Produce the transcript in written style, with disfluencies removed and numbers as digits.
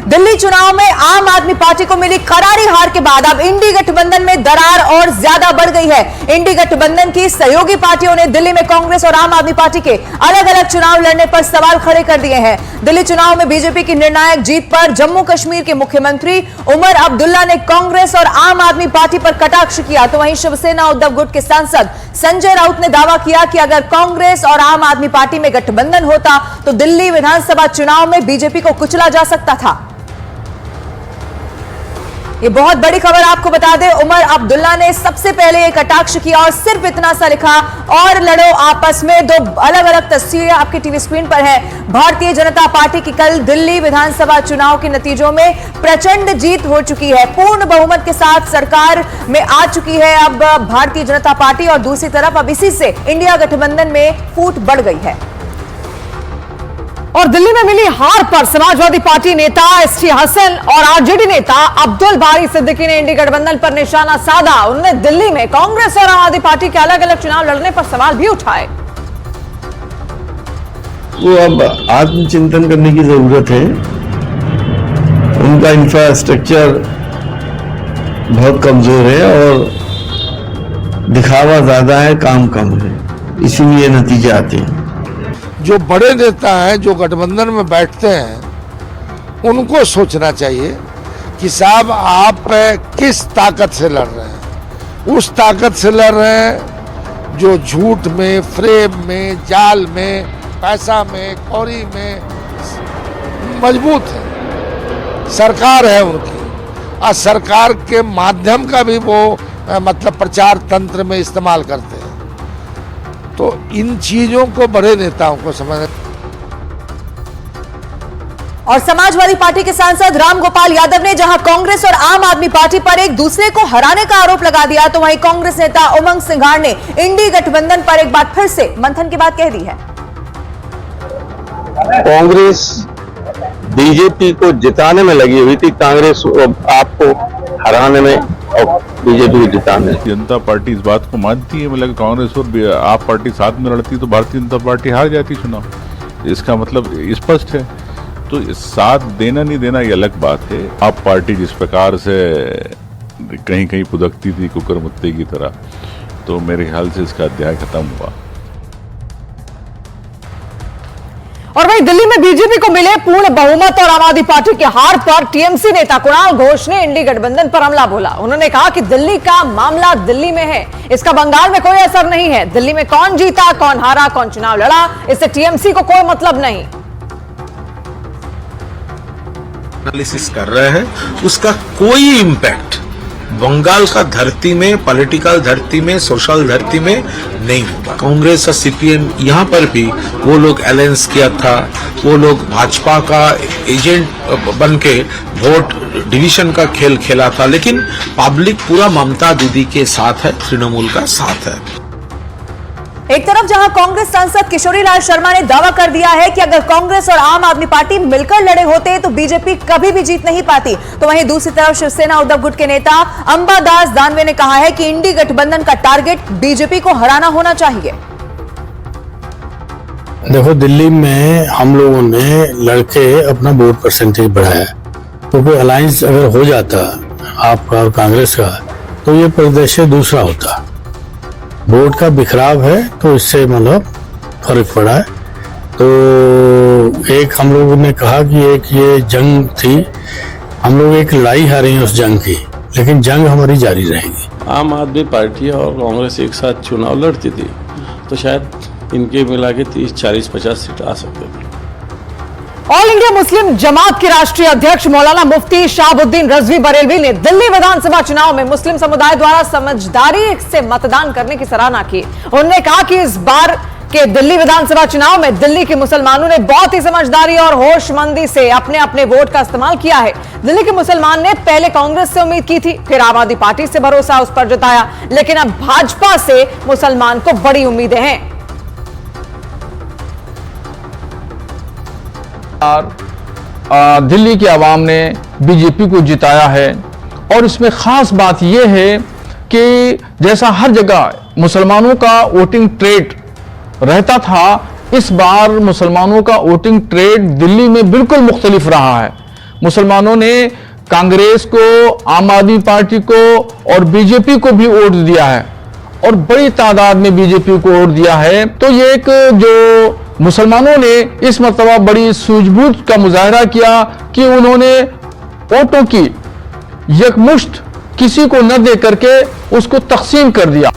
दिल्ली चुनाव में आम आदमी पार्टी को मिली करारी हार के बाद अब इंडी गठबंधन में दरार और ज्यादा बढ़ गई है। इंडी गठबंधन की सहयोगी पार्टियों ने दिल्ली में कांग्रेस और आम आदमी पार्टी के अलग अलग चुनाव लड़ने पर सवाल खड़े कर दिए हैं। दिल्ली चुनाव में बीजेपी की निर्णायक जीत पर जम्मू कश्मीर के मुख्यमंत्री उमर अब्दुल्ला ने कांग्रेस और आम आदमी पार्टी पर कटाक्ष किया, तो वहीं शिवसेना उद्धव गुट के सांसद संजय राउत ने दावा किया कि अगर कांग्रेस और आम आदमी पार्टी में गठबंधन होता तो दिल्ली विधानसभा चुनाव में बीजेपी को कुचला जा सकता था। ये बहुत बड़ी खबर आपको बता दें, उमर अब्दुल्ला ने सबसे पहले एक कटाक्ष किया और सिर्फ इतना सा लिखा, और लड़ो आपस में। दो अलग अलग तस्वीरें आपकी टीवी स्क्रीन पर है। भारतीय जनता पार्टी की कल दिल्ली विधानसभा चुनाव के नतीजों में प्रचंड जीत हो चुकी है, पूर्ण बहुमत के साथ सरकार में आ चुकी है अब भारतीय जनता पार्टी, और दूसरी तरफ अब इसी से इंडिया गठबंधन में फूट बढ़ गई है। और दिल्ली में मिली हार पर समाजवादी पार्टी नेता एसटी हसन और आरजेडी नेता अब्दुल बारी सिद्दीकी ने इंडी गठबंधन पर निशाना साधा। उन्होंने दिल्ली में कांग्रेस और आम आदमी पार्टी के अलग अलग चुनाव लड़ने पर सवाल भी उठाए। वो अब आत्मचिंतन करने की जरूरत है। उनका इंफ्रास्ट्रक्चर बहुत कमजोर है और दिखावा ज्यादा है, काम कम है, इसीलिए नतीजे आते हैं। जो बड़े नेता हैं जो गठबंधन में बैठते हैं उनको सोचना चाहिए कि साहब आप किस ताकत से लड़ रहे हैं। उस ताकत से लड़ रहे हैं जो झूठ में, फ्रेम में, जाल में, पैसा में, कौड़ी में मजबूत है। सरकार है उनकी, और सरकार के माध्यम का भी वो मतलब प्रचार तंत्र में इस्तेमाल करते हैं। तो इन चीजों को बड़े नेताओं को समझना। और समाजवादी पार्टी के सांसद रामगोपाल यादव ने जहां कांग्रेस और आम आदमी पार्टी पर एक दूसरे को हराने का आरोप लगा दिया, तो वहीं कांग्रेस नेता उमंग सिंघार ने इंडी गठबंधन पर एक बार फिर से मंथन की बात कह दी है। कांग्रेस बीजेपी को जिताने में लगी हुई थी, कांग्रेस आपको हराने में और बीजेपी को जिताने। जनता पार्टी इस बात को मानती है, मतलब कांग्रेस और आप पार्टी साथ में लड़ती तो भारतीय जनता पार्टी हार जाती चुनाव। इसका मतलब स्पष्ट है। तो साथ देना नहीं देना ये अलग बात है। आप पार्टी जिस प्रकार से कहीं कहीं पुदकती थी कुकर मुत्ते की तरह, तो मेरे ख्याल से इसका अध्याय खत्म हुआ। और वहीं दिल्ली में बीजेपी को मिले पूर्ण बहुमत और आम आदमी पार्टी की हार पर टीएमसी नेता कुणाल घोष ने इंडी गठबंधन पर हमला बोला। उन्होंने कहा कि दिल्ली का मामला दिल्ली में है, इसका बंगाल में कोई असर नहीं है। दिल्ली में कौन जीता, कौन हारा, कौन चुनाव लड़ा, इससे टीएमसी को कोई मतलब नहीं। एनालिसिस कर रहे हैं, उसका कोई इम्पैक्ट बंगाल का धरती में, पॉलिटिकल धरती में, सोशल धरती में नहीं होगा। कांग्रेस और सीपीएम यहाँ पर भी वो लोग अलायंस किया था, वो लोग भाजपा का एजेंट बन के वोट डिवीजन का खेल खेला था, लेकिन पब्लिक पूरा ममता दीदी के साथ है, तृणमूल का साथ है। एक तरफ जहां कांग्रेस सांसद किशोरीलाल शर्मा ने दावा कर दिया है कि अगर कांग्रेस और आम आदमी पार्टी मिलकर लड़े होते तो बीजेपी कभी भी जीत नहीं पाती, तो वहीं दूसरी तरफ शिवसेना उद्धव गुट के नेता अंबादास दानवे ने कहा है कि इंडी गठबंधन का टारगेट बीजेपी को हराना होना चाहिए। देखो, दिल्ली में हम लोगों ने लड़के अपना वोट परसेंटेज बढ़ाया, क्योंकि अलायंस अगर हो जाता आपका और कांग्रेस का तो ये परिदृश्य दूसरा होता। वोट का बिखराव है तो इससे मतलब फर्क पड़ा है। तो एक हम लोगों ने कहा कि एक ये जंग थी, हम लोग एक लड़ाई हारे हैं उस जंग की, लेकिन जंग हमारी जारी रहेगी। आम आदमी पार्टी और कांग्रेस एक साथ चुनाव लड़ती थी तो शायद इनके मिला के 30, 40, 50 सीट आ सकते थे। ऑल इंडिया मुस्लिम जमात के राष्ट्रीय अध्यक्ष मौलाना मुफ्ती शाहबुद्दीन रजवी बरेलवी ने दिल्ली विधानसभा चुनाव में मुस्लिम समुदाय द्वारा समझदारी से मतदान करने की सराहना की। उन्होंने कहा कि इस बार के दिल्ली विधानसभा चुनाव में दिल्ली के मुसलमानों ने बहुत ही समझदारी और होशमंदी से अपने अपने वोट का इस्तेमाल किया है। दिल्ली के मुसलमान ने पहले कांग्रेस से उम्मीद की थी, फिर आम आदमी पार्टी से भरोसा उस पर जताया, लेकिन अब भाजपा से मुसलमान को बड़ी उम्मीदें हैं। दिल्ली के अवाम ने बीजेपी को जिताया है, और इसमें खास बात यह है कि जैसा हर जगह मुसलमानों का वोटिंग ट्रेड रहता था, इस बार मुसलमानों का वोटिंग ट्रेड दिल्ली में बिल्कुल मुख्तलिफ रहा है। मुसलमानों ने कांग्रेस को, आम आदमी पार्टी को और बीजेपी को भी वोट दिया है और बड़ी तादाद में बीजेपी को वोट दिया है। तो ये एक जो मुसलमानों ने इस मर्तबा बड़ी सूझबूझ का मुजाहरा किया कि उन्होंने वोटों की यकमुश्त किसी को न दे करके उसको तकसीम कर दिया।